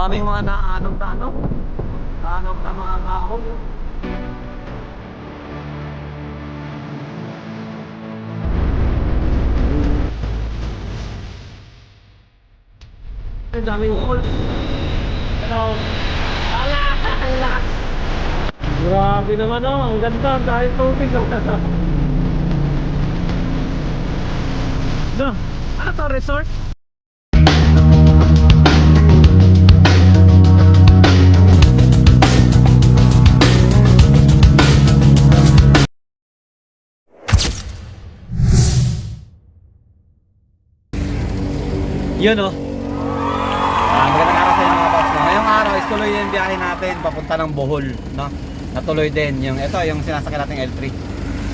Daming mga naanong-tanong. Tanong na mga kahon. Ang daming hole. Hello. Alas! Grabe naman oh, ang ganda dahil tubig lang na. No, ano to, resort? Yun oh. Magandang araw sa inyo mga paps, no? Ngayong araw is tuloy yung biyahe natin papunta ng Bohol, no? Natuloy din yung ito, yung sinasakyan nating L3.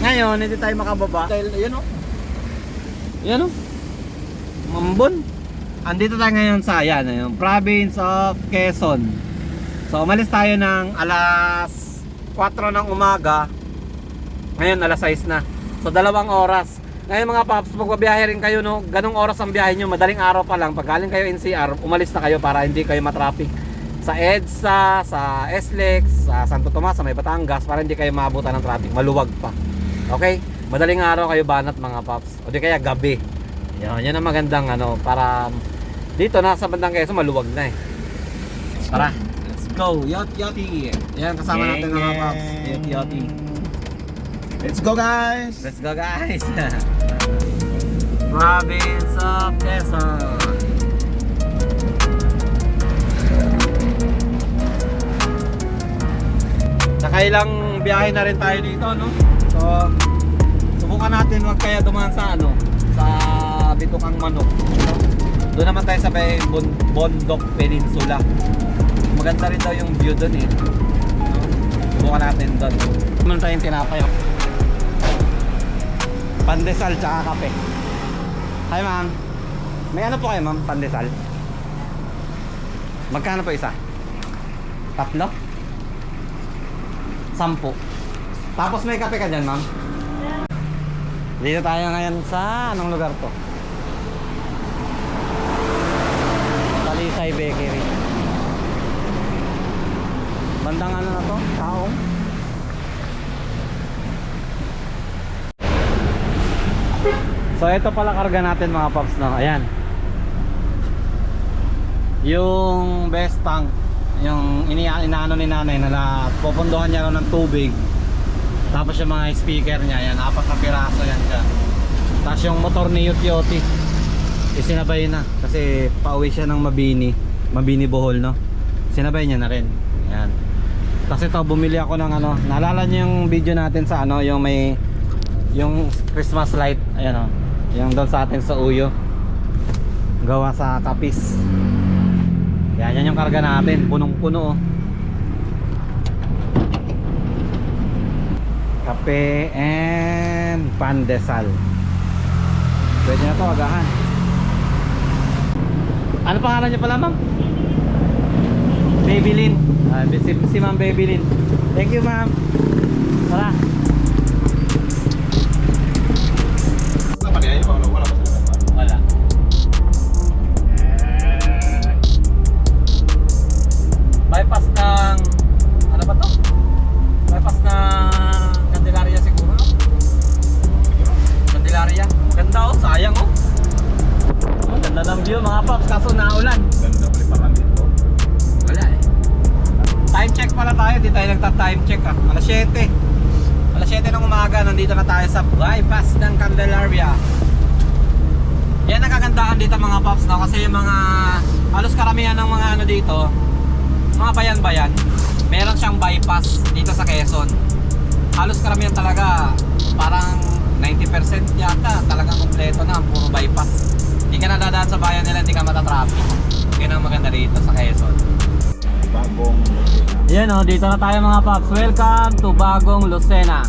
Ngayon, hindi tayo makababa dahil yun oh. Yan oh. Mambon. Andito tayo ngayon sa yan, yung province of Quezon. So umalis tayo ng alas 4 ng umaga. Ngayon alas 6 na. So 2 oras. Ngayon mga paps, pag babiyahe rin kayo, no, ganong oras ang biyahe nyo, madaling araw pa lang. Pag galing kayo NCR, umalis na kayo para hindi kayo matraffic. Sa EDSA, sa SLEX, sa Santo Tomas, sa May Batangas, para hindi kayo maabutan ng traffic, maluwag pa. Okay? Madaling araw kayo banat mga paps. O di kaya gabi. Yan ang magandang ano, para dito nasa bandang Quezon, maluwag na eh. Tara, let's go. Yoti. Yan, kasama natin mga paps. Yoti. Let's go guys! Let's go guys! Province of Quezon. Nakailang biyahe na rin tayo dito, no? So, subukan natin wag kaya dumaan sa ano, sa Bitukang Manok, no? Doon naman tayo sa Bondok Peninsula. Maganda rin daw yung view doon eh, no? Subukan natin doon. Meron tayong tinapay, pandesal tsaka kape. Hi ma'am. May ano po kayo ma'am? Pandesal? Magkano po isa? 3? 10. Tapos may kape ka dyan ma'am? Dito tayo ngayon sa anong lugar to? Talisay Bakery. Bandang ano na to? Taong? So ito pala karga natin mga paps, no? Ayan. Yung best tank, yung inaano ni nanay na pupunduhan niya ng tubig. Tapos yung mga speaker niya, ayan, 4 na piraso yan dyan. Tapos yung motor ni Yoti isinabay na kasi pauwi siya ng Mabini Bohol, no? Sinabay niya na rin. Ayan. Tapos ito bumili ako ng ano, naalala niyo yung video natin sa ano, yung may yung Christmas light, ayan oh. Yung doon sa atin sa Uyo, gawa sa Kapis. Yan yung karga natin, punong-puno oh. Kape and pandesal. Pwede na to, agahan. Ano pangalan niyo pala ma'am? Babylin. Si ma'am Babylin. Thank you ma'am. Tara. Wala. Bypass ng ano ba to? Bypass ng Candelaria siguro, no? Candelaria. Ganda oh, sayang oh. Oh, ganda ng view mga paps, kaso naulan. Ganda pala parang dito. Wala eh. Time check pala tayo, di tayo nagta-time check ah. Alas 7. Alas 7 ng umaga, nandito na tayo sa bypass ng Candelaria. Yan ang kagandahan dito mga paps, no? Kasi yung mga halos karamihan ng mga ano dito, mga bayan-bayan, meron siyang bypass dito sa Quezon. Halos karamihan talaga, parang 90% yata talagang kompleto na, puro bypass. Hindi ka nadadaan sa bayan nila, hindi ka matatraffic. Yan ang maganda dito sa Quezon. Bagong Yan o, dito na tayo mga paps. Welcome to Bagong Lucena.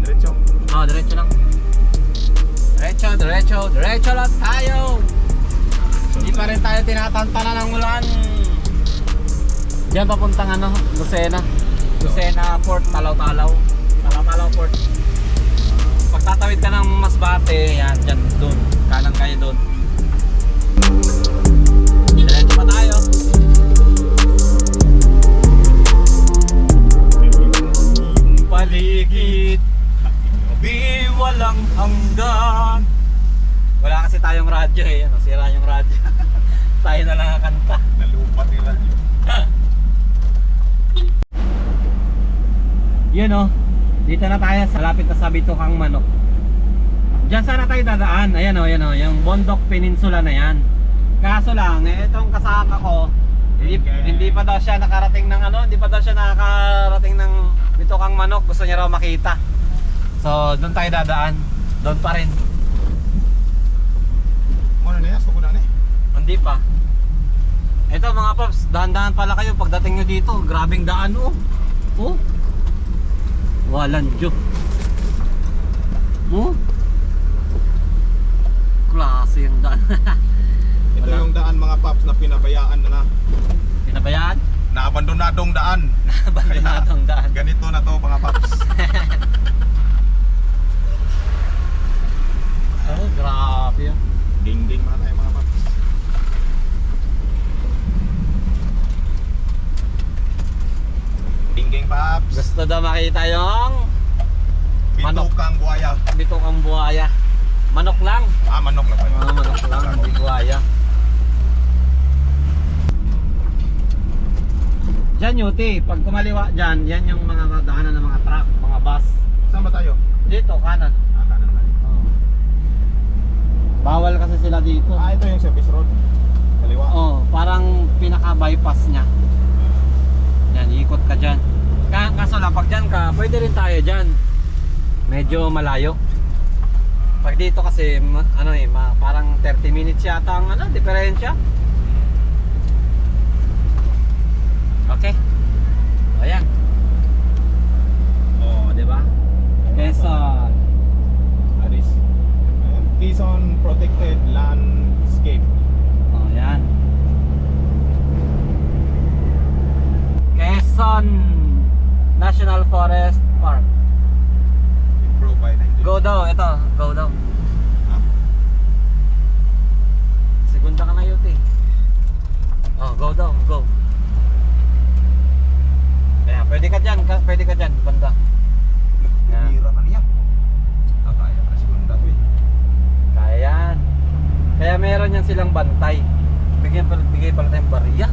diretso. Oh, diretso lang. Diretso lang tayo. Hindi pa rin tayo tinatantanan ng ulan. Diyan papuntang ano, Lucena Port, Talaw-Talaw Port. Pagtatawid ka ng Masbate, yan, dyan, doon. Kanan kayo doon. Diretso pa tayo. walang hanggan. Wala kasi tayong radyo eh. Ano, sira yung radyo. Tayo na lang kakanta. Nalupat yung radyo. Yun oh. Dito na tayo sa lapit na sa Bitukang Manok. Diyan sana tayo dadaan. Ayan oh, yung Bondok Peninsula na yan. Kaso lang, itong kasama ko, hindi pa daw siya nakarating ng ano, hindi pa daw siya nakarating ng Bitukang Manok. Gusto niya raw makita. So, doon tayo dadaan. Doon pa rin. Ano na yan? Suko na eh. Hindi pa. Ito mga paps, dahan-dahan pala kayo pagdating nyo dito. Grabing daan oh. Oh. Walang Diyo. Oh. Klase yung daan. Ito Wala. yung daan mga paps na pinabayaan na. Pinabayaan? Naabandonadong daan. Abandonadong daan. Ganito na to mga paps. Oh, grabe ah. Ding-ding mga tayo mga paps. Ding-ding paps. Gusto daw makita yung manok. Bitukang buhaya. Bitukang buhaya. Manok lang. Manok na pa yun. Manok lang, hindi buhaya. Diyan Yuti, pag kumaliwa dyan, yan yung mga daanan ng mga truck, mga bus. Saan ba tayo? Dito, kanan. Kanan tayo. Bawal kasi sila dito. Ito yung service road. Kaliwa. Parang pinaka-bypass niya. Yan, ikot ka dyan. Kaso lang, pag dyan ka, pwede rin tayo dyan. Medyo malayo. Pag dito kasi, parang 30 minutes yata ang diferensya. Okay. Ayan. Di ba? Quezon. Aris. Quezon Protected Landscape. Ayan. Quezon National Forest Park. Improved by 19. Go daw, ito. Go daw. Segunda ka na yun eh. Go daw, go. Kaya pwede ka dyan, banda. Yan. Hira ka niya. Kaya ka segunda to eh. Kaya yan. Kaya meron yan silang bantay. Bigay pala tayong bariya.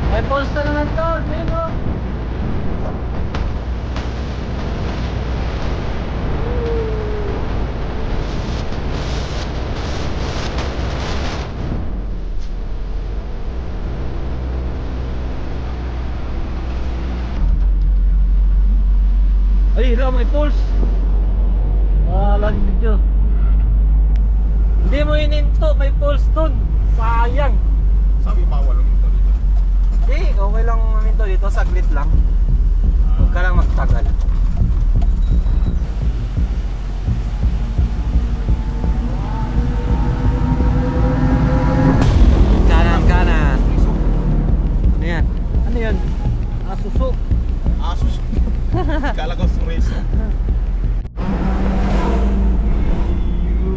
May poster na to, dito. Ay, hila, may pulse. Walang video. Hindi mo ininto, may pulse dun. Sayang. Sabi bawal ang ito dito. Hindi, okay lang minto dito, saglit lang. Huwag ka lang magtagal. Kanan. Ano yan? Ano yan? Suso. Asus. Kala ko sureso.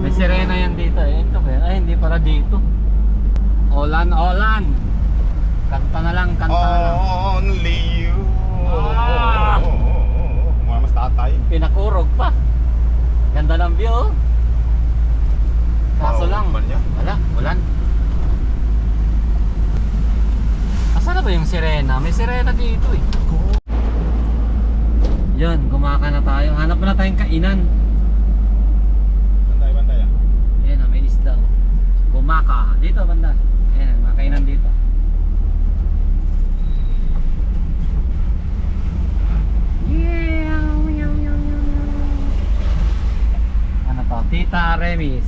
May sirena yan dito eh. Ito ba? Ay, hindi pala dito. Olan. Kanta na lang. Only you. Ah! Mas tatay. Pinakurog pa. Ganda ng view oh. Kaso lang, man niya. wala, ulan. Asan na ba yung sirena? May sirena dito eh. Yan, gumaka na tayo. Hanap na tayong kainan. Bantay. Ayan, may isda. Gumaka. Dito, banda. Ayan, mga kainan dito. Yeah. Ano to? Tita Remis.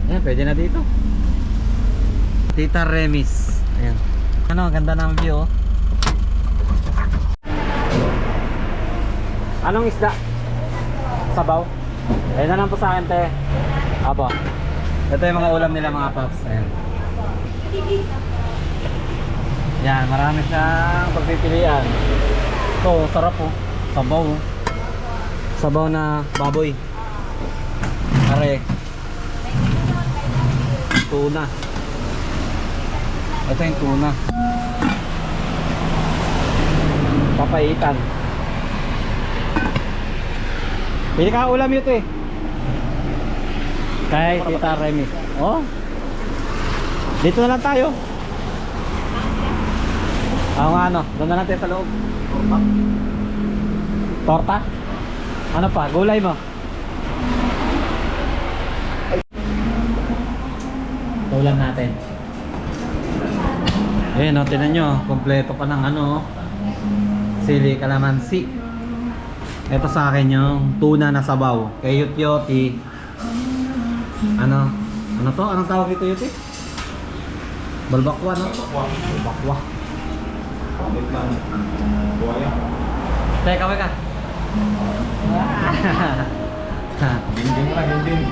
Ayan, pwede na dito. Tita Remis. Ayan. Ano, ganda ng view. Oh. Anong isda? Sabaw? Ayan na lang po sa akin, te. Apo. Ito yung mga ulam nila, mga paps. Ayan. Yan, marami siyang pagpipilian. Ito, sarap po. Sabaw. Oh. Sabaw na baboy. Are. Tuna. Ito yung tuna. Papaitan. Pili ka ulam yun eh. Kay Tita Remis. Oh. Dito na lang tayo. Nga ano, doon na lang tayo sa loob. Torta? Ano pa? Gulay mo? Ito ulam natin. Ayan o, tinan nyo. Kompleto pa ng ano. Sili kalamansi. Ito sa akin yung tuna na sabaw. Kay Yut-Yoti. Ano? Ano to? Anong tawag dito, Yuti? Balbakwa, no? Balbakwa. Wait lang. Buhaya. Teka, wait ka. Dinding lang, dinding.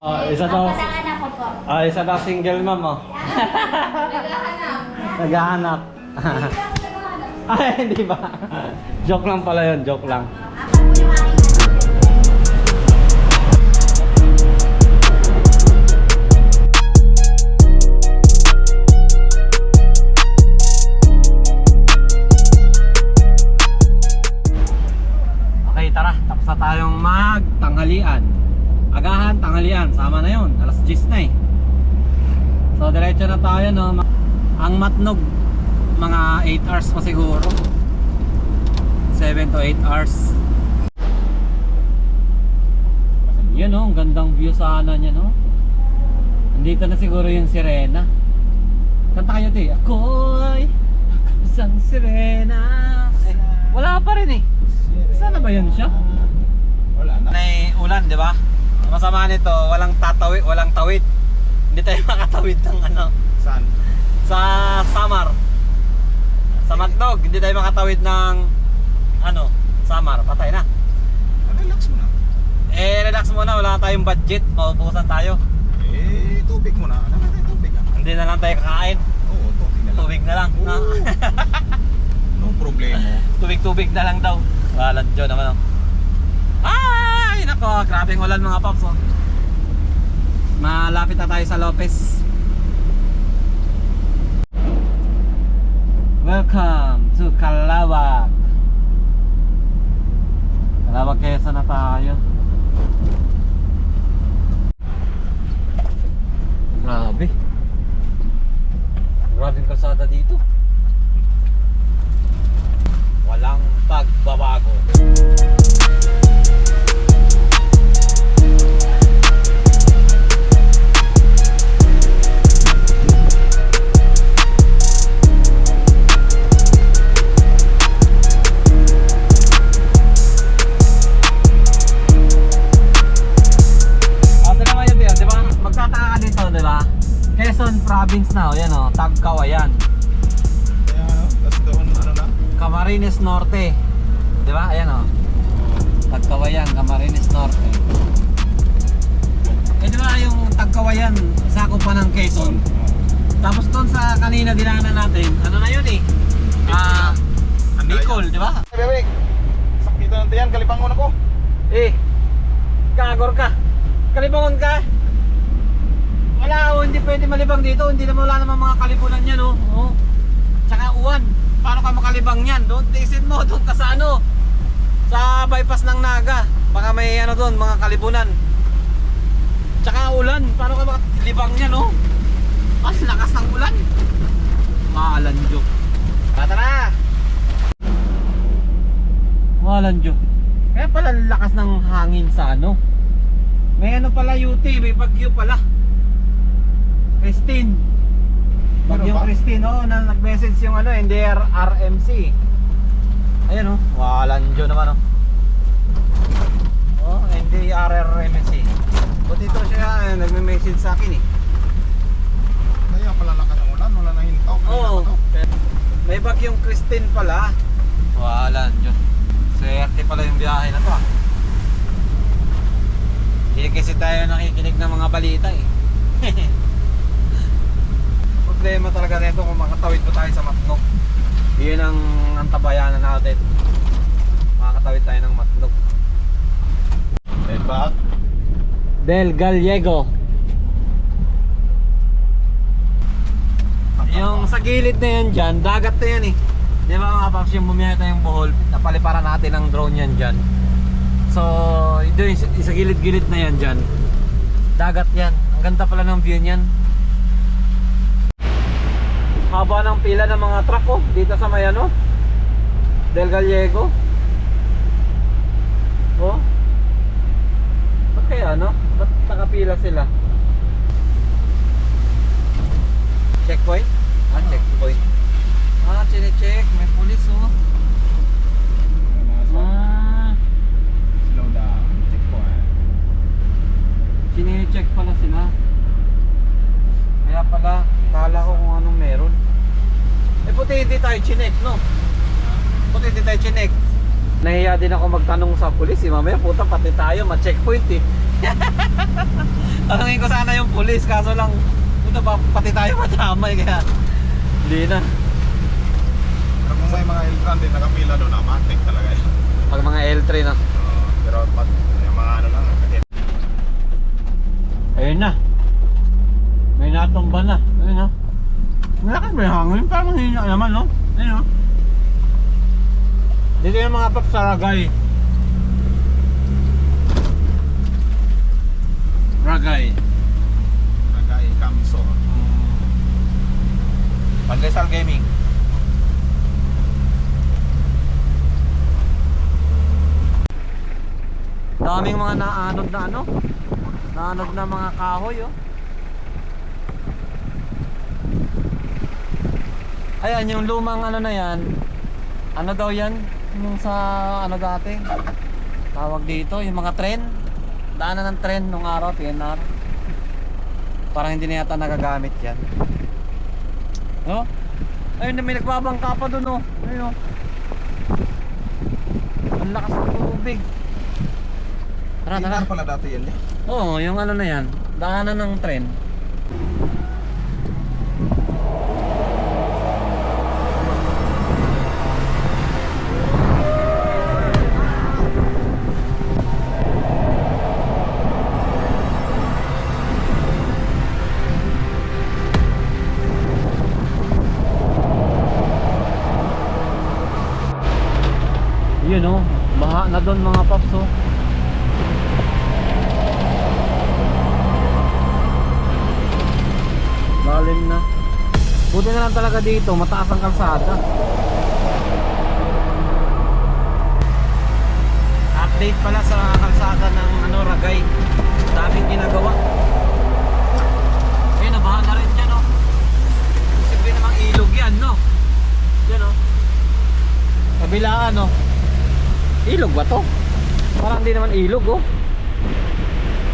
Oh, isa daw. Anak ko po. Isa daw single mom, oh. Naghahanap. Ay, hindi ba? Joke lang pala yun, joke lang. Ako po yung aking Okay, tara. Tapos na tayong magtanghalian. Agahan, tanghalian. Sama na yun. Alas 10 na eh. So, diretso na tayo, no. Ang matnog, mga 8 hours pa siguro. 7 to 8 hours. Yun, no. Ang gandang view sana niya, no. Andito na siguro yung sirena. Kanta kayo, te. Ako'y isang sirena. Eh, wala pa rin eh. Sana ba yun siya? Wala na. May ulan, di ba? Masama nito, walang tatawid, walang tawid. Hindi tayo makatawid ng ano, Saan? sa Samar. Sa Matnog, hindi tayo makatawid ng ano, Samar. Patay na. Relax mo na. Relax muna, wala na tayong budget, maubusan tayo. Tubig mo na. Ano na tayo tubig ah? Hindi na lang tayo kakain. Oo, tubig na lang. Tubig na lang. No? No problema. Tubig-tubig na lang daw. Walang Diyo naman. Oh. Ay, nako, grabing ulan mga paps. Oh. Malapit na tayo sa Lopez. Welcome to Calawag. Calawag, Quezon na tayo. Grabe. Grabing kalsada dito. Walang pagbabago. Quezon province na, yan o, Tagkawayan. Kaya ano, tapos doon ano na? Camarines Norte. Di ba? Ayan o. Tagkawayan, Camarines Norte. Eh di ba yung Tagkawayan, sakop pa ng Quezon. Tapos doon sa kanina dinaanan natin, ano na yun eh? Bicol, di ba? Bebek, sakit na yan, kalipangon ako. Eh, kagor ka. Kalibangon ka. Wala, hindi pwede malibang dito. Hindi naman wala naman mga kalibunan yan, oh. Oh. Tsaka uwan. Paano ka makalibang yan? Doon, tiisin mo, doon ka sa ano, sa bypass ng Naga. Baka may ano doon, mga kalibunan. Tsaka ulan. Paano ka makalibang yan, oh? Ang lakas ng ulan. Malanjo. Tara! Malanjo. Kaya pala ang lakas ng hangin sa ano. May ano pala, UT, may bagyo pala. Christine. Bagyong Christine, oh, na nag-message yung ano, NDR RMC. Ayan oh, walang Diyo naman oh. RRMC. Buti ito siya, nagme-message sa akin eh. Kaya pala lakas ang ulan, wala nang hintaw. Oo. May bagyong Christine pala. Wala, Diyos. Swerte pala yung biyahe na to ah. Hindi kasi tayo nakikinig ng mga balita eh. Problema talaga nito kung makatawid po tayo sa Matnog. Yun ang antabayanan natin. Makakatawid tayo ng Matnog. Diba? Del Gallego. Yung sa gilid na yan dyan, dagat na yan eh. Di ba mga paps, yung bumiyahe tayong Bohol, napaliparan natin ng drone yan dyan. So, doon sa gilid-gilid na yan dyan, dagat yan. Ang ganda pala ng view niyan. Haba ng pila ng mga truck oh, dito sa may ano, Del Gallego. Oh. Ba't kaya ano? Ba't nakapila sila? Checkpoint? Ah, checkpoint. Ah, chine-check. May pulis oh. Ah, Slow down. Checkpoint. chine-check pala sila. Kaya pala, kala ko kung anong meron. Eh puti hindi tayo chinek, no? Puti hindi tayo chinek. Nahiya din ako magtanong sa pulis eh. Mamaya puta pati tayo ma-checkpoint eh. Tanungin ko sana yung pulis, kaso lang puta pati tayo madamay kaya hindi na. Pero kung may mga L-tran din nakapila doon, matik talaga yun. Pag mga L3 na. Pero yung mga ano lang, nakakit. Ayun na. May natumba na. Ayun na. Malakas may hangin. Parang hindi naman, no? Ayun na. Dito yung mga paps sa Ragay. Ragay. Nagay, Kamso. Pandesal Gaming. Daming mga naanod na ano? Naanod na mga kahoy, oh. Ayan, yung lumang ano na yan. Ano daw yan? Yung sa ano dati? Tawag dito, yung mga tren. Daanan ng tren nung araw, PNR. Parang hindi na yata nagagamit yan. Oh? Ayun na, may nagbabangka pa dun, oh. Ayun, oh. Ang lakas ng tubig. Tara, tara. Pinar pala dati yan eh. Oo, yung ano na yan. Daanan ng tren. Yun oh, baha na doon mga paps oh. Lalim na. Buti na lang talaga dito, mataas ang kalsada. Update pala sa kalsada ng ano, Ragay. Daming ginagawa. Ayun, nabaha na rin dyan oh. Siyempre namang ilog yan, no? Yan oh. Kabilaan oh. Ilog ba to? Parang hindi naman ilog oh.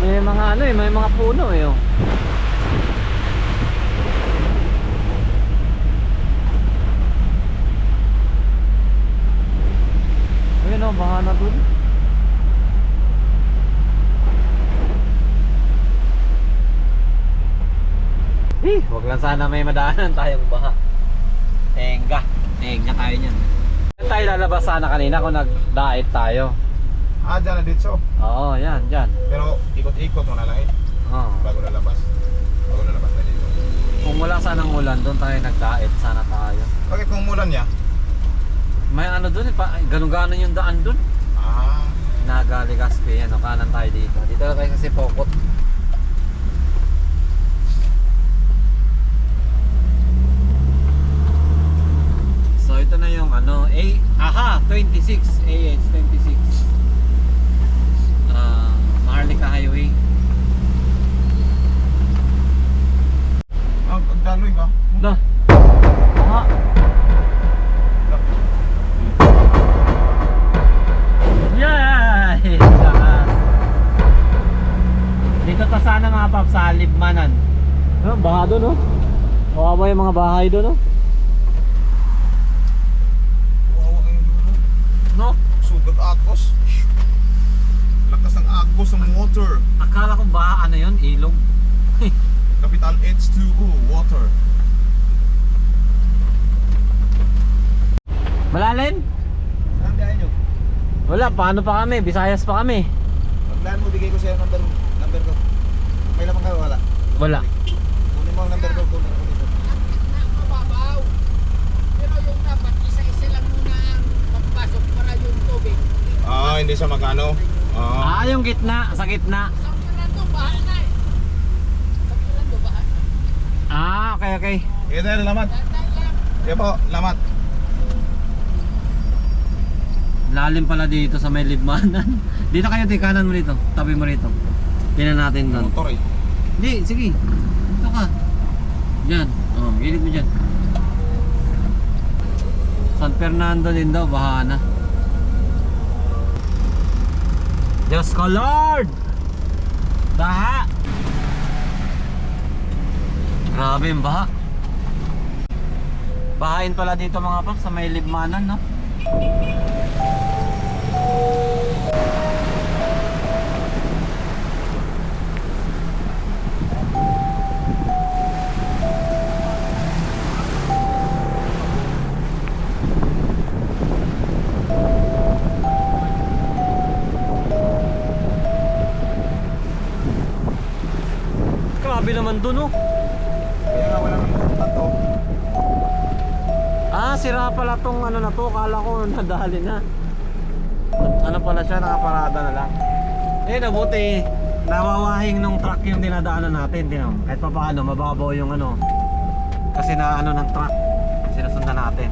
May mga ano eh, may mga puno eh oh. Ayun oh, baha na dun. Huwag lang sana may madaanan tayong baha. Tenga tayo niyan. Tayo lalabas sana kanina kung nag-diet tayo. Ah, dyan na dito. Oo, yan, dyan. Pero ikot-ikot mo na lang eh. Oo. Bago lalabas. Bago lalabas na dito. Kung wala sanang ulan, doon tayo nag-diet sana tayo. Bakit kung umulan niya? May ano doon eh, ganun-ganon yung daan doon. Ah, Nagali Gaspi, ano, kanan tayo dito. Dito na tayo sa Sipokot. So ito na yung ano, 26, AH26. Maharlika Highway. pagdaloy ba? Da. Aha. Yay! Lakas. sana mga pap sa Libmanan. Ano, baha doon, no? Kawawa yung mga bahay doon, no? Wawa ang lulo. No? Sugat agos. Lakas ng agos ng water. Akala ko ba ano yun, ilog. Capital H2O, water. Malalim? Saan biyahe nyo? Wala, paano pa kami? Visayas pa kami. Paglaan mo, bigay ko sa'yo number ko. May lamang ka, wala? Wala. Kunin mo ang number ko, kunin ko dito. Mababaw. Pero yung dapat isa-isa lang muna ang magpasok para yung tubig. Ah, hindi siya magano. Ah, yung gitna, sa gitna. Sa Fernando, baha na eh. Sa Fernando, baha na. Ah, okay, okay. Ito yung lamat. Tandaan lang. Ito po, lamat. Lalim pala dito sa may Libmanan. Dito kayo, kanan mo dito. Tabi mo rito. Tingnan natin doon. Motor eh. Hindi, sige. Dito ka. Diyan. Oh, gilid mo dyan. San Fernando din daw, baha na. Diyos ko Lord! Baha! Grabe yung baha. Bahain pala dito mga pap sa may Libmanan, no? Grabe naman dun, oh. Kaya nga wala nang tato. Ah, sira pala tong ano na to. Kala ko nadali na. Ano pala siya, nakaparada na lang. Eh, nabuti. Nawawahing nung truck yung dinadaanan natin. Tinam. Kahit pa paano, mababaw yung ano. Kasi na ano ng truck. Sinusundan natin.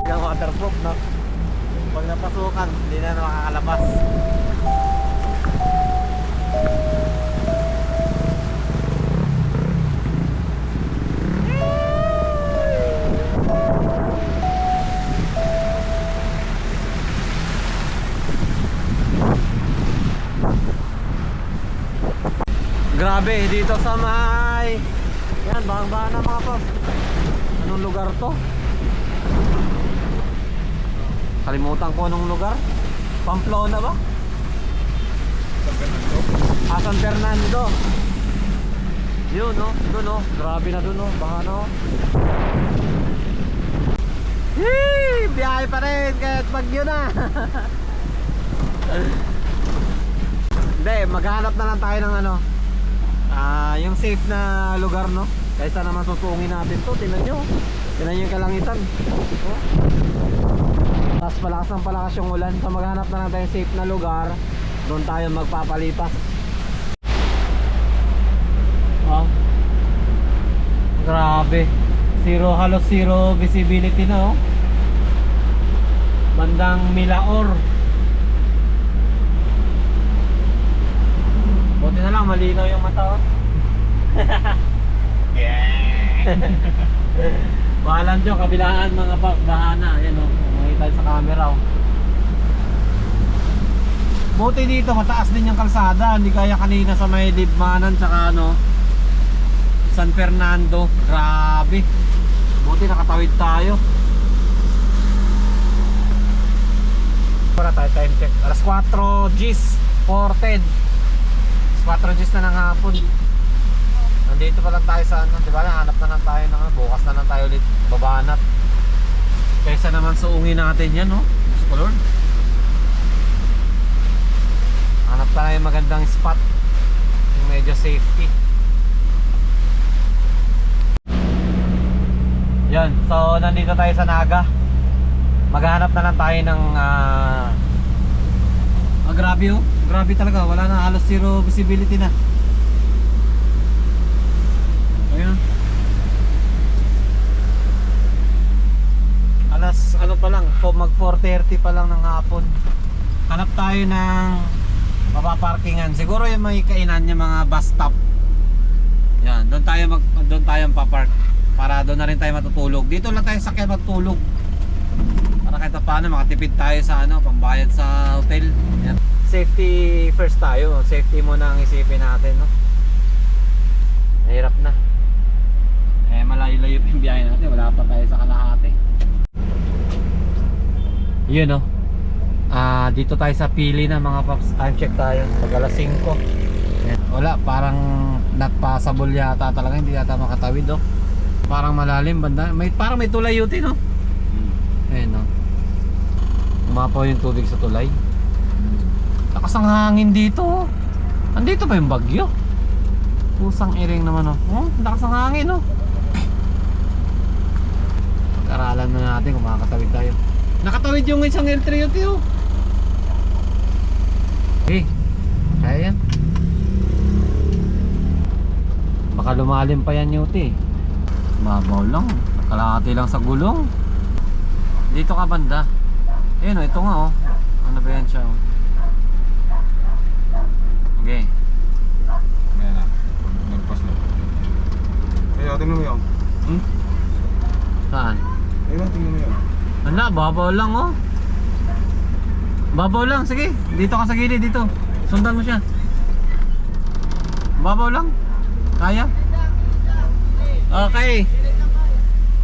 Yung waterproof, no? Pag napasukan, hindi na makakalabas. Grabe, dito sa may yan, bahang-bahan na mga pop. Anong lugar to? Kalimutan ko anong lugar. Pamplona ba? San Fernando. Yun, no? Doon, no? Grabe na doon, no? Baha, no? Hee! Biyahe pa rin kahit bagyo na. Hindi, maghanap na lang tayo ng ano, yung safe na lugar, no? Kaysa naman susungin natin to. Tingnan nyo. Tingnan nyo yung kalangitan. Oh. Tapos palakas ng palakas yung ulan. So maghanap na lang tayo safe na lugar. Doon tayo magpapalipas. Oh. Grabe. Halos zero visibility na, oh. Bandang Milaor. Buti na lang, malinaw yung mata, oh. Yeah. Bahalan dyan, kabilaan mga bahana. Ayan, oh. Makita sa camera, oh. Buti dito, mataas din yung kalsada. Hindi kaya kanina sa may Libmanan tsaka ano, San Fernando. Grabe. Buti nakatawid tayo. Para tayo time check. Alas 4 Gs 4:10. 4 Gs na ng hapon. Nandito pa lang tayo sa ano, di ba? Hanap na lang tayo ng ano, bukas na lang tayo ulit babanat. Kaysa naman suungin natin yan, no? Diyos ko Lord. Hanap tayo magandang spot. Yung medyo safety. Yan, so nandito tayo sa Naga. Maghanap na lang tayo ng grabe, oh. Grabe talaga, wala na, halos zero visibility na. Ayun. Alas ano pa lang, mag 4:30 pa lang ng hapon. Hanap tayo ng mapaparkingan. Siguro yung may kainan, yung mga bus stop. Yan, doon tayo papark. Para doon na rin tayo matutulog. Dito lang tayo sakyan magtulog. Para kahit paano makatipid tayo sa ano, pambayad sa hotel. Yan. Safety first tayo. Safety muna ang isipin natin, no? Mahirap na. Malayo-layo pa yung biyahe natin. Wala pa tayo sa kalahati. Yun, oh. Dito tayo sa pili na mga paps. Time check tayo. Pag alas 5. Ayan. Wala, parang not possible yata talaga. Hindi yata makatawid, oh. Parang malalim banda. Parang may tulay yun, no? Ayan, oh. Umapaw yung tubig sa tulay. Lakas ang hangin dito, oh. Andito pa yung bagyo. Pusang iring naman, oh. Oh, lakas ang hangin, oh. Pag-aralan na natin kung makakatawid tayo. Nakatawid yung isang L3 UT, oh. Okay, kaya yan. Baka lumalim pa yan UT. Mabaw lang. Kalahati lang sa gulong. Dito ka banda. Ayun, oh, ito nga, oh. Ano ba yan siya, oh. Okay. Ayan na. Nagpas na. Ay, tingnan mo yun. Saan? Ayun, tingnan mo yun. Wala, babaw lang, oh. Babaw lang, sige. Dito ka sa gilid, dito. Sundan mo siya. Babaw lang. Kaya? Okay.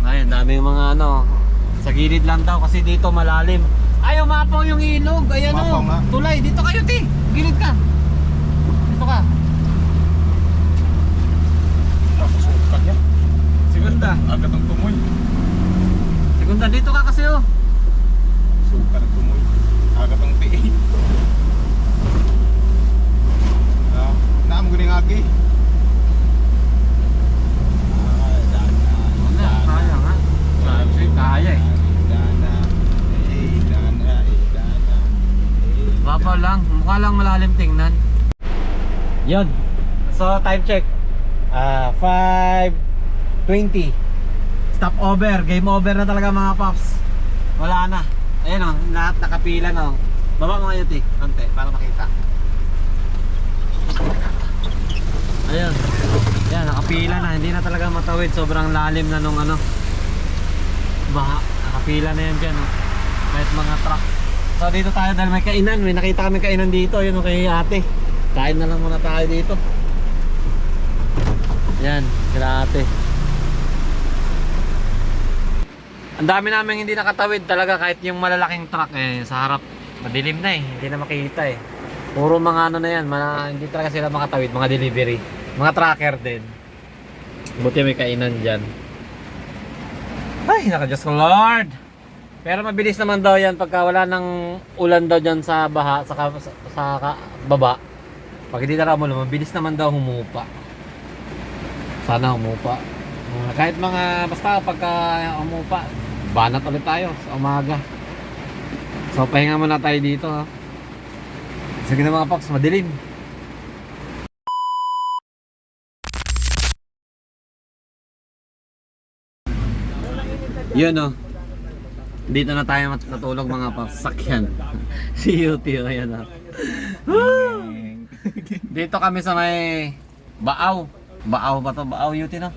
Ayun, dami yung mga ano. Sa gilid lang daw kasi dito malalim. Ay, umapaw yung ilog. Ayan, Umapaw oh. nga. Tulay, dito kayo, ti. Gilid ka. Dito ka. Sukat niya. Segunda. Agad ang tumoy. Segunda, dito ka kasi, oh. Sukat ang tumoy. Agad ang tiay. Naam guning agi. Kaya nga. Kaya eh. Babaw lang, mukha lang malalim tingnan. Yun. So time check. 5:20. Stop over, game over na talaga mga paps. Wala na. Ayun oh, lahat nakapila na oh. Baba mo ngayon, Tik, konti para makita. Ayun. Yan, nakapila na, hindi na talaga matawid, sobrang lalim na nung ano. Baha, nakapila na yan dyan oh. Kahit mga truck. So dito tayo dahil may kainan, may nakita kami kainan dito, yun kay ate. Kain na lang muna tayo dito. Yan, kila ate. Ang dami namin hindi nakatawid talaga kahit yung malalaking truck eh, sa harap. Madilim na eh, hindi na makikita eh. Puro mga ano na yan, hindi talaga sila makatawid, mga delivery. Mga tracker din. Buti may kainan dyan. Ay, naka-Diyos ko Lord! Pero mabilis naman daw yan pagka wala ng ulan daw dyan sa baha, sa baba. Pag hindi na ramulo, mabilis naman daw humupa. Sana humupa. Kahit mga, basta pagka humupa, banat ulit tayo sa umaga. So pahinga muna tayo dito ha. Sige na mga paps, madilim. Yun oh. Dito na tayo natulog mga paps. Sakyan. Si UT oh, yan oh. Dito kami sa may Baaw. Baaw ba to? Baaw UT no?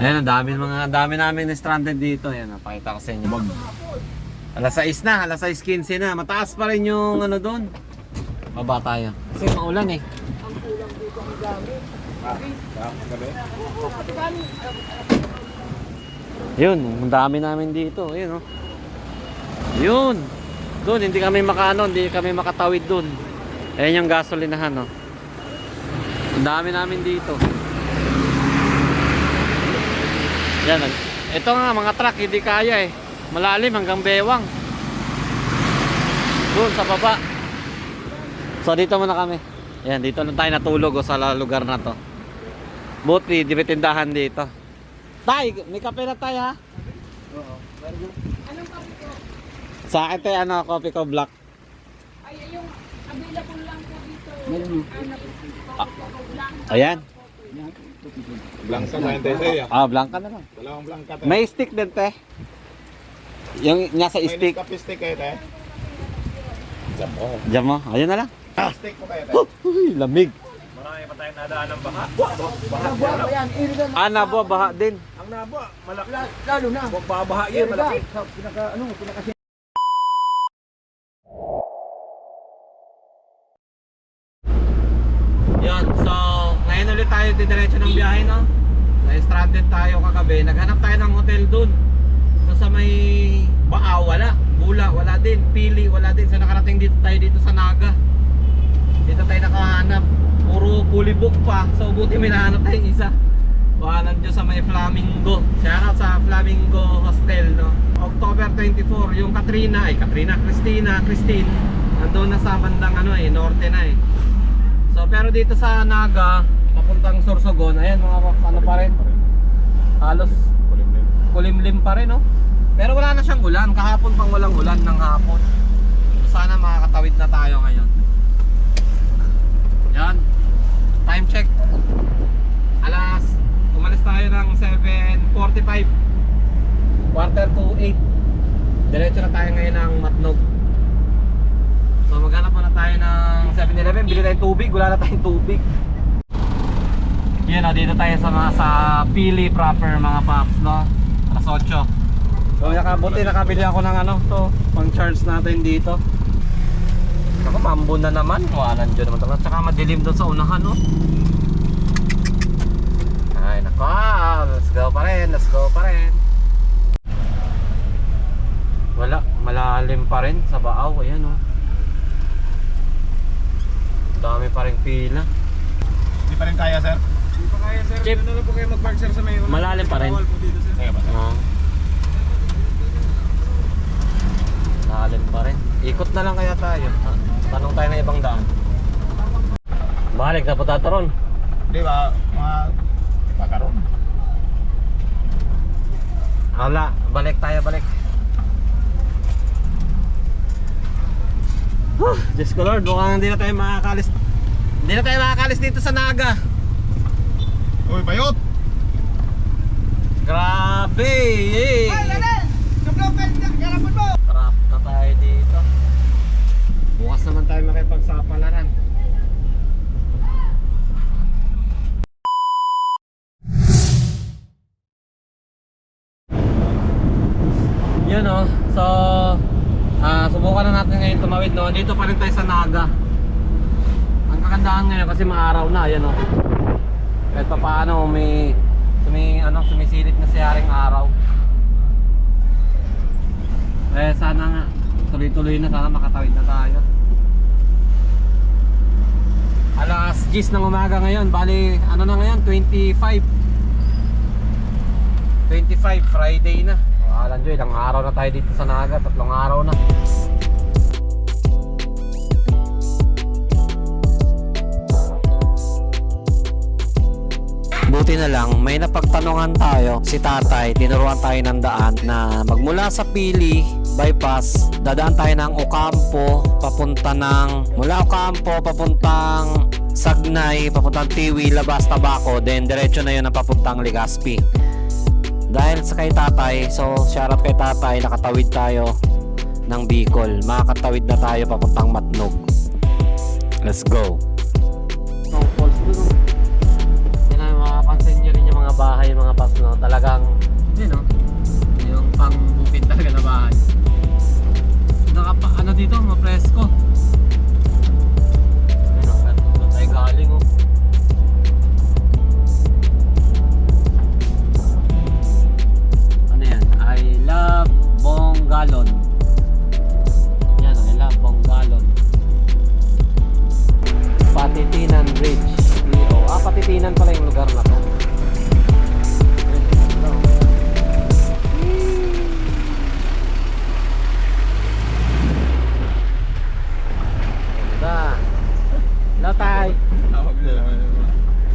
Ayan, ang dami namin na stranded dito. Ayan, pakita ko sa inyo. Alas 6 na, alas 6:15 na. Mataas pa rin yung ano doon. Baba tayo. Kasi maulan eh. Yun, ang dami namin dito. Ayun oh. Yun. Doon, hindi kami makatawid doon. Ayan yung gasolinahan oh. Ang dami namin dito. Yan. Ito nga mga truck hindi kaya eh. Malalim hanggang bewang. Doon sa baba. So dito muna kami. Yan, dito lang tayo natulog sa lugar na to. Buti, di ba tindahan dito. Tay, may kape na tayo ha? Oo. Anong kape ko? Sa akin tayo coffee ko black. Ay, yung available lang po dito. Ayan. Blanca ba yung tayo? Blanca na lang. Dalawang blanca tayo. May stick din te. Yung nasa stick. May kape stick kayo tayo. Diyan mo. Ayun na lang. Stick po kayo tayo. Uy, lamig. Marami pa tayong nadaan ng baha. Nabuha yan, irigan. Nabo, baha din. Ang naba, malaki. Lalo na. Huwag babaha yan, malaki. Pinaka Yan, so ngayon ulit tayo didiretso ng biyahe, no? Na-stranded tayo kagabi. Naghanap tayo ng hotel dun. So sa may Baaw, wala. Bula, wala din. Pili, wala din. So nakarating dito tayo dito sa Naga. Dito tayo nakahanap. Puro fully book pa. So buti may nahanap tayong isa. Buhanan dyan sa may Flamingo. Shoutout sa Flamingo Hostel, no? October 24, yung Christine nandun na sa bandang norte na eh. So pero dito sa Naga papuntang Sorsogon, ayan mga box, ano pa rin, halos kulimlim pa rin, no? Pero wala na siyang ulan, kahapon pang walang ulan ng hapon. So, sana makakatawid na tayo ngayon. Yan, time check, umalis tayo ng 7:45, quarter to 8. Diretso na tayo ngayon ng Matnog. So maghanap muna tayo ng 7-Eleven, bili tayong tubig, wala na tayong tubig. Yan, dito tayo sa Pili proper mga paps, no? Alas 8. So buti nakabili ako ng pang charge natin dito. Ako, mambo na naman, walan dyan naman talaga. Tsaka madilim doon sa unahan, no? Ay nako, let's go pa rin. Wala, malalim pa rin sa Baaw, ayan oh. Dami pa rin pila. Hindi pa rin kaya, sir. Hindi pa kaya, sir. Chip. Ano lang po kayo mag-park, sir, sa may una. Malalim pa rin. Bawal po dito, sir. Kaya ba, sir? Malalim pa rin. Ikot na lang kaya tayo. Tanong tayo ng ibang daan. Balik na po tataron. Di ba, mga pagkaroon. Wala, balik. Diyos ko Lord, mukhang hindi na tayo makakalis. Hindi na tayo makakalis dito sa Naga. Uy, bayot! Grabe! Trap na tayo dito. Bukas naman tayo makipagsapalaran. Yun oh, so subukan na natin ngayon tumawid, no? Dito pa rin tayo sa Naga. Ang kagandahan ngayon kasi maaraw na, yan oh. Kahit pa paano sumisilip na si Haring Araw. Sana nga tuloy-tuloy na, sana makatawid na tayo. Alas 10 ng umaga ngayon, bali na ngayon, 25 Friday na. Alam nyo, ilang araw na tayo dito sa Naga, 3 araw na. Buti na lang, may napagtanungan tayo si tatay, tinuruan tayo ng daan na magmula sa Pili bypass, dadaan tayo ng Ocampo mula Ocampo papuntang Sagnay, papuntang Tiwi, Labas, Tabaco, then diretso na yun ang papuntang Legazpi. Dahil sa kay tatay, so shoutout kay tatay, nakatawid tayo ng Bicol, makakatawid na tayo papuntang Matnog. Let's go. Mapapansin nyo rin yung mga bahay, yung mga paps, no? Talagang yun, no? Yung pang bukid talaga na bahay. Dito, mapresko. Ayun, no? Doon tayo galing, oh. Ano yan? I love Bonggalon. Yan, I love Bonggalon. Patitinan Bridge. Patitinan pala yung lugar na to. Ganda. Hello, tay. Tawag nila.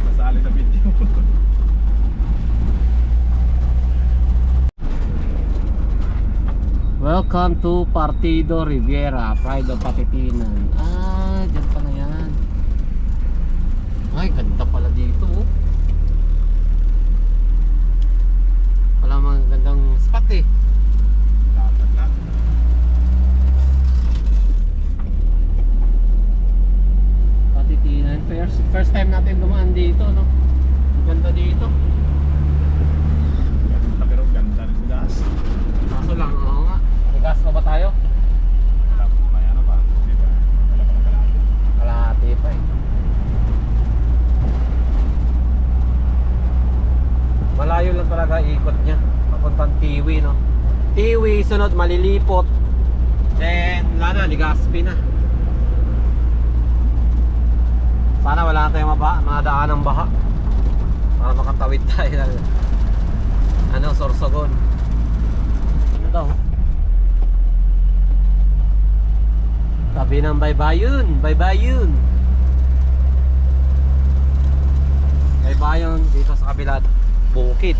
Masali sa video. Welcome to Partido Riviera, Pride of Patitinan. Dyan pala yan. Ay, ganda pala dito, oh. Wala mga gandang spot eh. Dapat lang. Patitinan. First time natin dumaan dito, no? Ang ganda dito. Pero ganda rin sa gas. Kaso lang, oo nga. Gas pa ba tayo? Wala po may ano pa. Hindi pa. Wala pa ng kalahati. Kalahati pa eh. sunod Malilipot. Then wala na, Legazpi na. Sana wala na tayong mga daan ng baha para makatawid tayo ng Sorsogon. Ano daw? Tabi ng Baybayon. Baybayon dito sa kabila, bukid.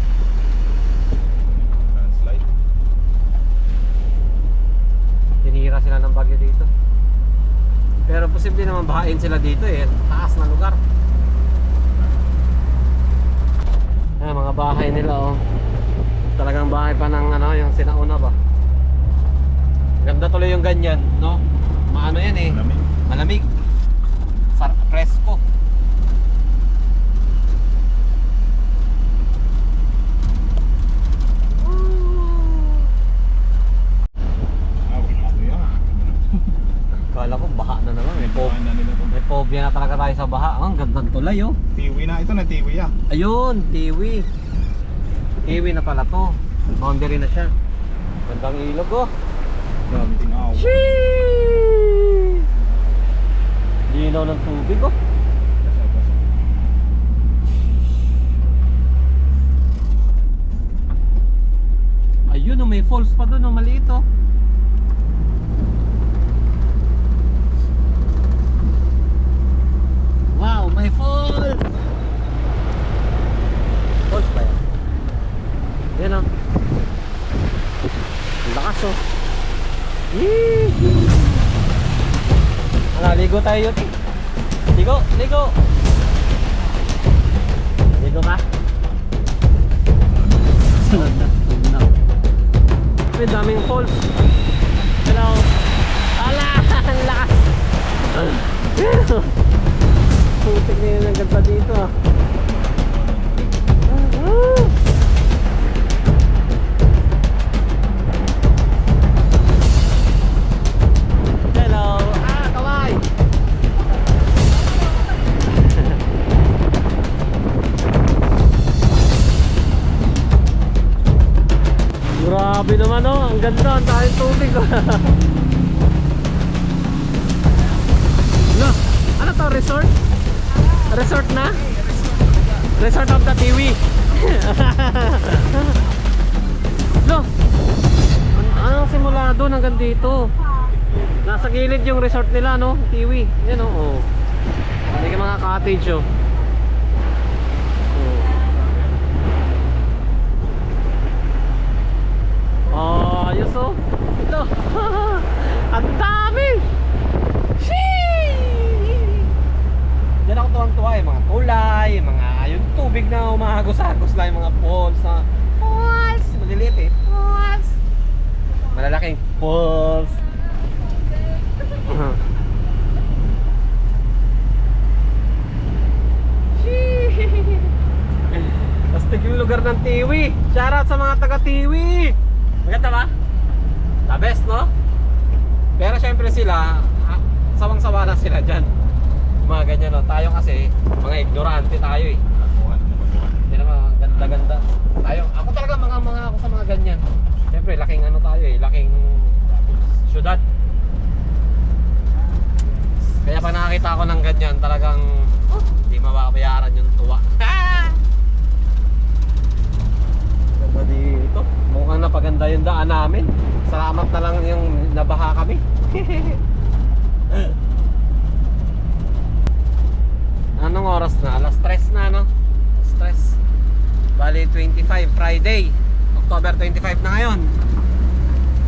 Landslide. Tinira sila ng bagyo dito. Pero posible naman bahain sila dito eh. Taas na lugar. Ayan, mga bahay nila oh. Talagang bahay pa ng yung sinauna ba. Ganda tuloy yung ganyan, no? Maano yan eh. Malamig. Malamig. Presko. Ano yan? Kala ko baha na naman. Kuhaan na nila to. May phobia na talaga tayo sa baha. Ang gandang tulay oh. Tiwi na. Ito na tiwi ah. Ayun, Tiwi. Tiwi na pala to. Boundary na siya. Gandang ilog oh. Grabe tinaw. Sheesh! Linaw ng tubig oh. Ayun oh, may falls pa doon oh, maliit oh. Wow, may falls! Falls pa yan. Yan oh. Ang lakas oh. Yee! Ligo tayo yun. Ligo, ligo. Ligo ka? Sunod na, sunod na. May daming falls. Hello. Ala, ang lakas. Putik na yun ang ganda dito ah. Grabe naman oh, ang ganda, ang daming tubig oh. No, ano to, resort? Resort na? Resort of the Tiwi. No, anong simula doon hanggang dito? Nasa gilid yung resort nila no, Tiwi. Yan oh, hindi ka mga cottage oh. Oh, ayos oh. Ito. Ang dami. Sheesh! Diyan ako tuwang-tuwa eh. Mga tulay, mga yung tubig na umahagos-hagos lang, yung mga falls na falls. Maliliit eh. Falls. Malalaking falls. Sheesh! Astig yung lugar ng Tiwi. Shoutout sa mga taga-Tiwi. Maganda ba? The best, no? Pero syempre sila, sawang-sawa na sila dyan. Mga ganyan, no? Tayo kasi, mga ignorante tayo eh. Hindi naman, ganda-ganda. Ako talaga, mga ako sa mga ganyan. Syempre, laking ano tayo eh, laking syudad. Kaya pag nakakita ako ng ganyan, talagang hindi mababayaran yung tuwa. Ganda dito. Mukhang napaganda yung daan namin. Salamat na lang yung nabaha kami. Anong oras na? Alas 3 na no? Alas 3. Bali 25 Friday, October 25 na ngayon.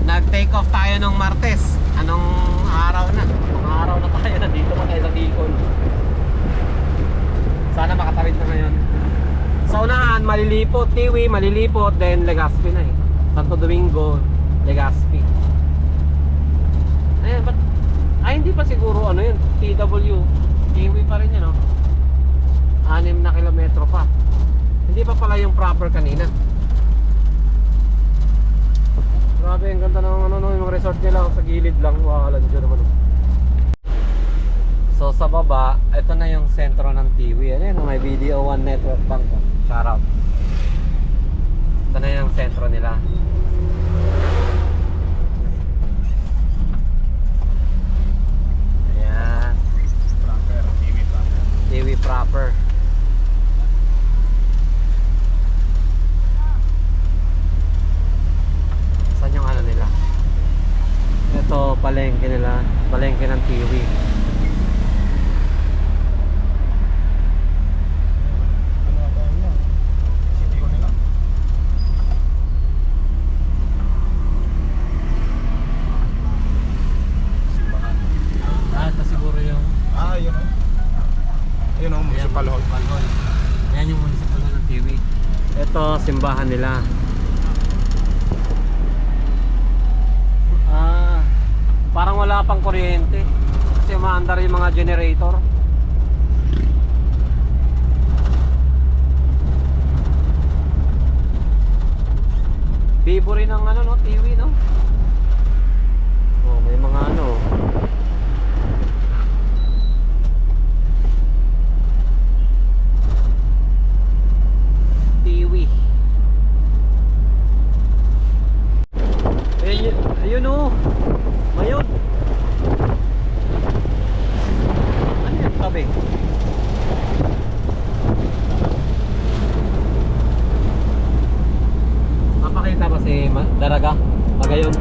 Nag-take off tayo nung Martes. Anong araw na? Anong araw na tayo nandito pa tayo sa Bicol. Sana makatawid na ngayon. Sa unahan, Malilipot, Tiwi, Malilipot, then Legazpi na eh. Santo Domingo, Legazpi. Ayan, ba't? Ay, hindi pa siguro ano yun, TW. Tiwi pa rin yun, no? 6 na kilometro pa. Hindi pa pala yung proper kanina. Grabe, ang ganda ng yung resort nila sa gilid lang. Wakalan dyan naman. So sa baba, ito na yung sentro ng Tiwi. Ano yun, may Video One Network Bank. Shoutout. Ito na yung sentro nila. palengke nila, palengke ng Tiwi. Ano ang tawag niya? CTO nila. Simbahan. Ito siguro yung Yun o. Yun o, municipal hall. Yan yung municipal hall ng Tiwi. Ito, simbahan nila. Parang wala pang kuryente kasi umaandar yung mga generator. Bibo rin ang ano no, Tiwi no. Oh, may mga ano. Tiwi. Ayun oh. Mayon. Ano yung tabi? Mapakita ba si Daraga? Magayon.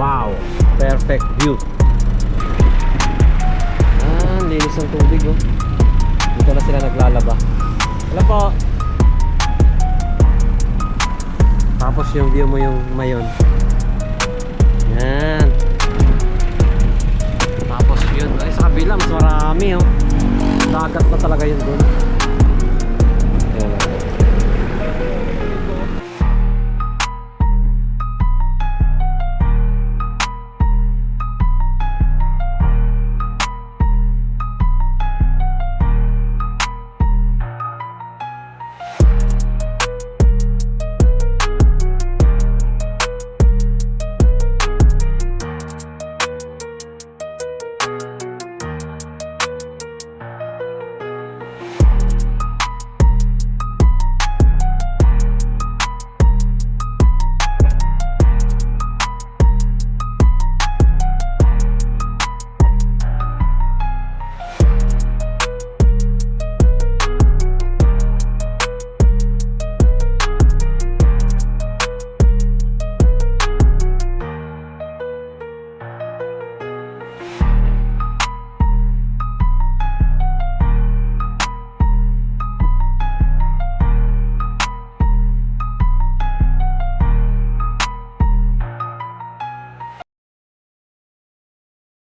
Wow, perfect view. Linis ng tubig oh. Dito na sila naglalaba. Hello po. Tapos yung view mo yung Mayon. Yan. Tapos yun, ay sa kabila mas marami oh. Dagat pa talaga yun doon.